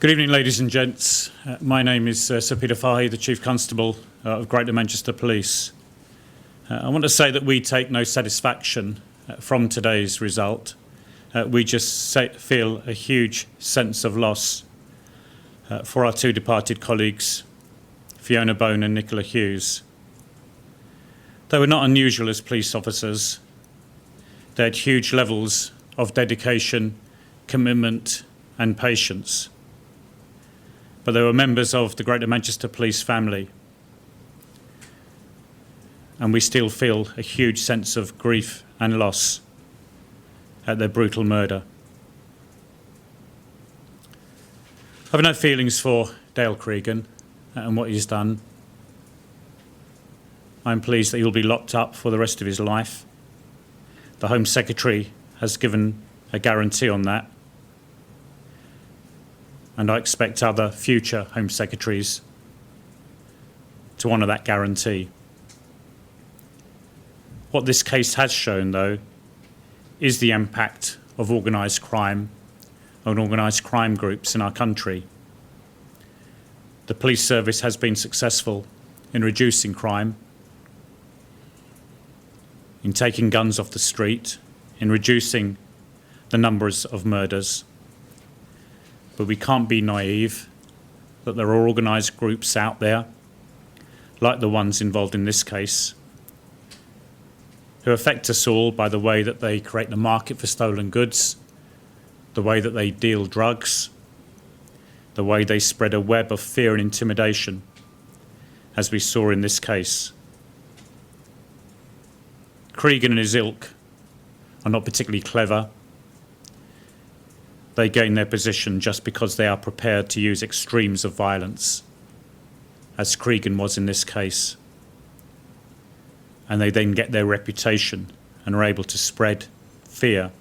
Good evening, ladies and gents. My name is Sir Peter Fahy, the Chief Constable of Greater Manchester Police. I want to say that we take no satisfaction from today's result. We just feel a huge sense of loss for our two departed colleagues, Fiona Bone and Nicola Hughes. They were not unusual as police officers. They had huge levels of dedication, commitment and patience. But they were members of the Greater Manchester Police family. And we still feel a huge sense of grief and loss at their brutal murder. I have no feelings for Dale Cregan and what he's done. I'm pleased that he'll be locked up for the rest of his life. The Home Secretary has given a guarantee on that. And I expect other future Home Secretaries to honour that guarantee. What this case has shown, though, is the impact of organised crime and organised crime groups in our country. The police service has been successful in reducing crime, in taking guns off the street, in reducing the numbers of murders. But we can't be naive that there are organised groups out there, like the ones involved in this case, who affect us all by the way that they create the market for stolen goods, the way that they deal drugs, the way they spread a web of fear and intimidation, as we saw in this case. Cregan and his ilk are not particularly clever. They gain their position just because they are prepared to use extremes of violence, as Cregan was in this case. And they then get their reputation and are able to spread fear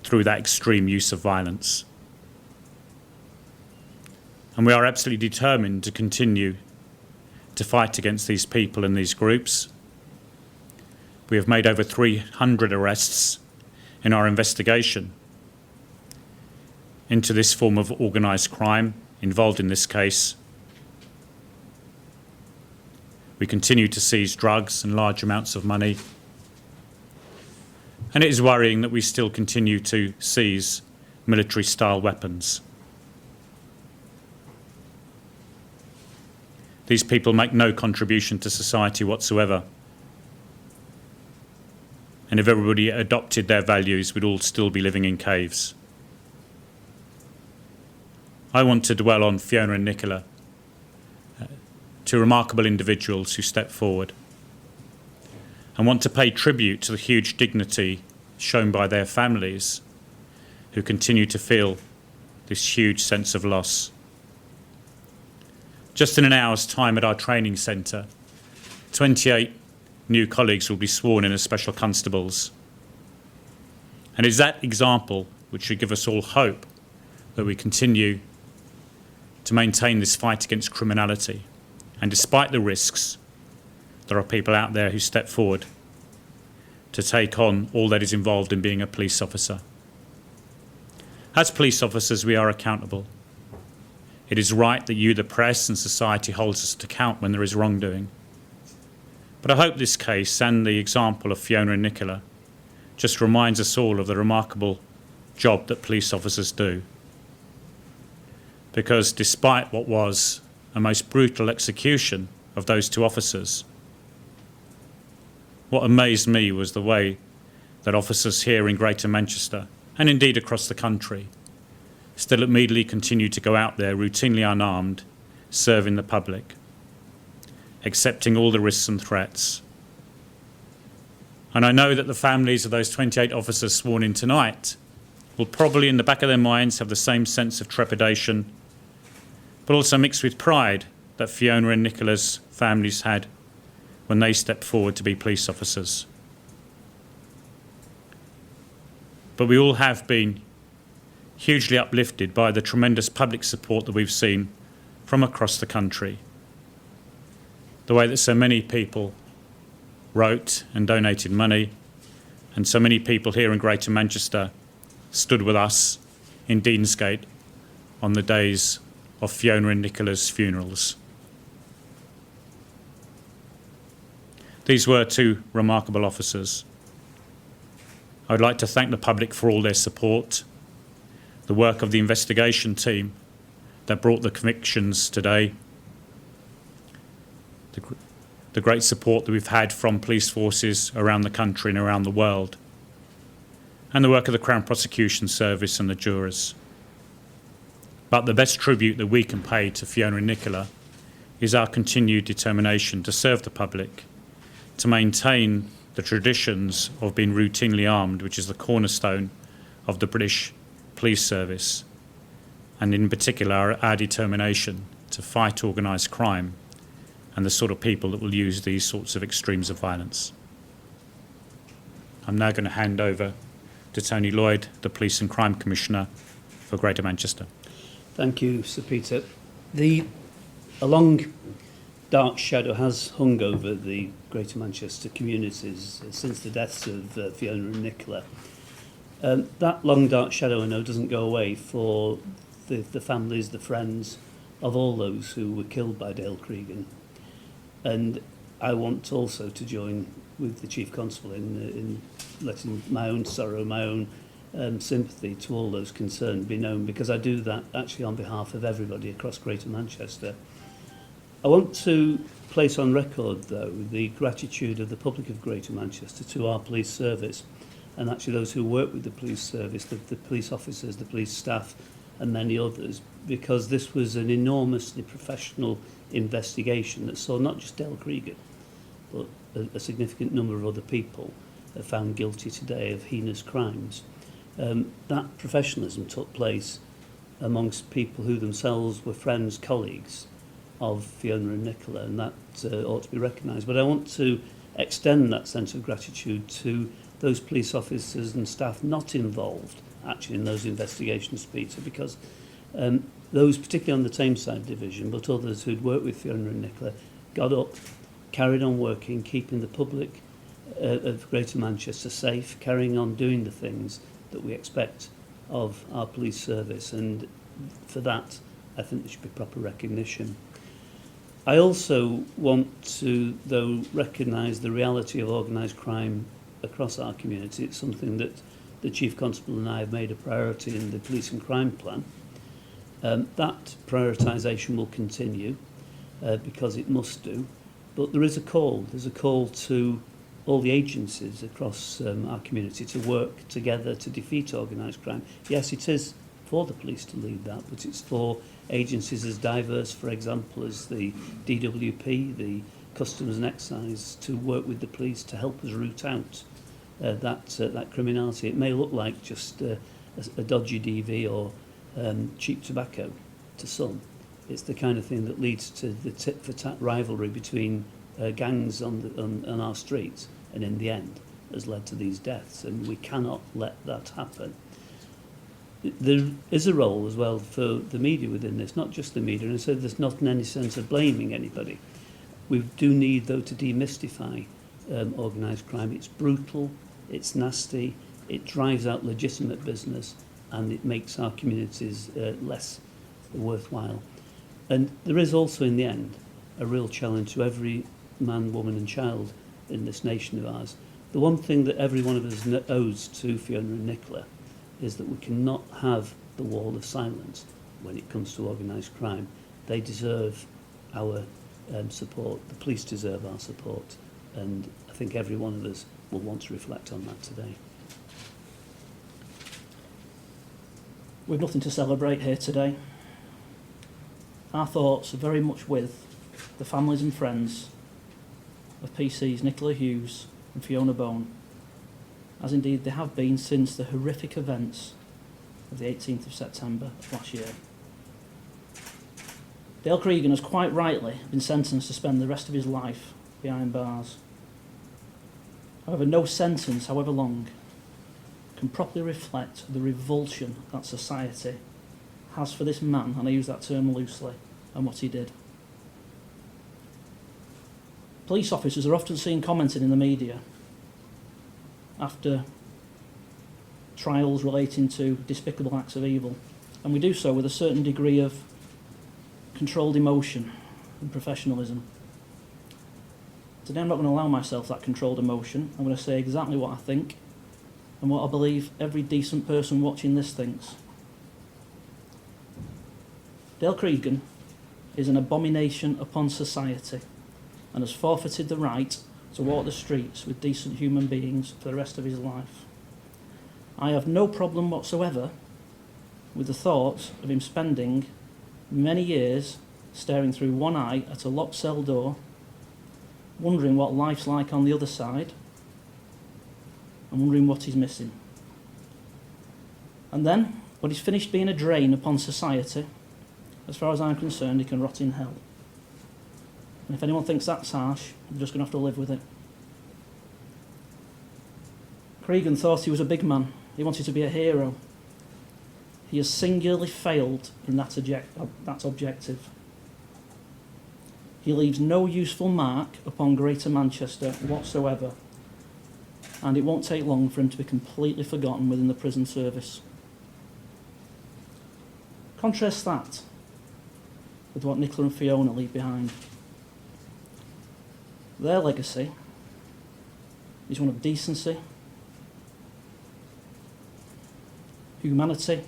through that extreme use of violence. And we are absolutely determined to continue to fight against these people and these groups. We have made over 300 arrests in our investigation into this form of organised crime involved in this case. We continue to seize drugs and large amounts of money. And it is worrying that we still continue to seize military-style weapons. These people make no contribution to society whatsoever. And if everybody adopted their values, we'd all still be living in caves. I want to dwell on Fiona and Nicola, two remarkable individuals who stepped forward, and want to pay tribute to the huge dignity shown by their families, who continue to feel this huge sense of loss. Just in an hour's time at our training centre, 28 new colleagues will be sworn in as special constables. And it's that example which should give us all hope that we continue to maintain this fight against criminality. And despite the risks, there are people out there who step forward to take on all that is involved in being a police officer. As police officers, we are accountable. It is right that you, the press and society, holds us to account when there is wrongdoing. But I hope this case and the example of Fiona and Nicola just reminds us all of the remarkable job that police officers do. Because despite what was a most brutal execution of those two officers, what amazed me was the way that officers here in Greater Manchester, and indeed across the country, still immediately continue to go out there routinely unarmed, serving the public, accepting all the risks and threats. And I know that the families of those 28 officers sworn in tonight will probably in the back of their minds have the same sense of trepidation, but also mixed with pride that Fiona and Nicola's families had when they stepped forward to be police officers. But we all have been hugely uplifted by the tremendous public support that we've seen from across the country. The way that so many people wrote and donated money, and so many people here in Greater Manchester stood with us in Deansgate on the days of Fiona and Nicola's funerals. These were two remarkable officers. I would like to thank the public for all their support, the work of the investigation team that brought the convictions today, the great support that we've had from police forces around the country and around the world, and the work of the Crown Prosecution Service and the jurors. But the best tribute that we can pay to Fiona and Nicola is our continued determination to serve the public, to maintain the traditions of being routinely armed, which is the cornerstone of the British Police Service, and in particular our determination to fight organised crime and the sort of people that will use these sorts of extremes of violence. I'm now going to hand over to Tony Lloyd, the Police and Crime Commissioner for Greater Manchester. Thank you, Sir Peter. A long dark shadow has hung over the Greater Manchester communities since the deaths of Fiona and Nicola. That long dark shadow, I know, doesn't go away for the families, the friends of all those who were killed by Dale Cregan. And I want also to join with the Chief Constable in letting my own sorrow, my own sympathy to all those concerned be known, because I do that actually on behalf of everybody across Greater Manchester. I want to place on record, though, the gratitude of the public of Greater Manchester to our police service, and actually those who work with the police service, the police officers, the police staff, and many others, because this was an enormously professional investigation that saw not just Dale Cregan, but a significant number of other people found guilty today of heinous crimes. That professionalism took place amongst people who themselves were friends, colleagues of Fiona and Nicola, and that ought to be recognised. But I want to extend that sense of gratitude to those police officers and staff not involved actually in those investigations, Peter, because those, particularly on the Tameside division, but others who'd worked with Fiona and Nicola, got up, carried on working, keeping the public of Greater Manchester safe, carrying on doing the things that we expect of our police service, and for that I think there should be proper recognition. I also want to, though, recognise the reality of organised crime across our community. It's something that the Chief Constable and I have made a priority in the Police and Crime Plan. That prioritisation will continue because it must do, but there is a call. There's a call to all the agencies across our community to work together to defeat organised crime. Yes, it is for the police to lead that, but it's for agencies as diverse, for example, as the DWP, the Customs and Excise, to work with the police to help us root out that criminality. It may look like just a dodgy DV or cheap tobacco to some. It's the kind of thing that leads to the tit-for-tat rivalry between gangs on our streets, and in the end has led to these deaths, and we cannot let that happen. There is a role as well for the media within this, not just the media, and I said there's not in any sense of blaming anybody. We do need, though, to demystify organised crime. It's brutal, it's nasty, it drives out legitimate business, and it makes our communities less worthwhile. And there is also, in the end, a real challenge to every man, woman and child in this nation of ours. The one thing that every one of us owes to Fiona and Nicola is that we cannot have the wall of silence when it comes to organised crime. They deserve our support. The police deserve our support, and I think every one of us will want to reflect on that today. We've nothing to celebrate here today. Our thoughts are very much with the families and friends of PCs Nicola Hughes and Fiona Bone, as indeed they have been since the horrific events of the 18th of September of last year. Dale Cregan has quite rightly been sentenced to spend the rest of his life behind bars. However, no sentence, however long, can properly reflect the revulsion that society has for this man, and I use that term loosely, and what he did. Police officers are often seen commenting in the media after trials relating to despicable acts of evil And we do so with a certain degree of controlled emotion and professionalism. Today I'm not going to allow myself that controlled emotion. I'm going to say exactly what I think and what I believe every decent person watching this thinks. Dale Cregan is an abomination upon society and has forfeited the right to walk the streets with decent human beings for the rest of his life. I have no problem whatsoever with the thought of him spending many years staring through one eye at a locked cell door, wondering what life's like on the other side, and wondering what he's missing. And then, when he's finished being a drain upon society, as far as I'm concerned, he can rot in hell. And if anyone thinks that's harsh, they're just going to have to live with it. Cregan thought he was a big man. He wanted to be a hero. He has singularly failed in that objective. He leaves no useful mark upon Greater Manchester whatsoever, and it won't take long for him to be completely forgotten within the prison service. Contrast that with what Nicola and Fiona leave behind. Their legacy is one of decency, humanity,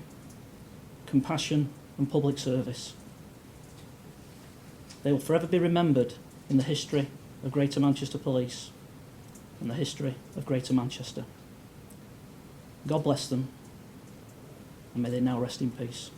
compassion and public service. They will forever be remembered in the history of Greater Manchester Police and the history of Greater Manchester. God bless them, and may they now rest in peace.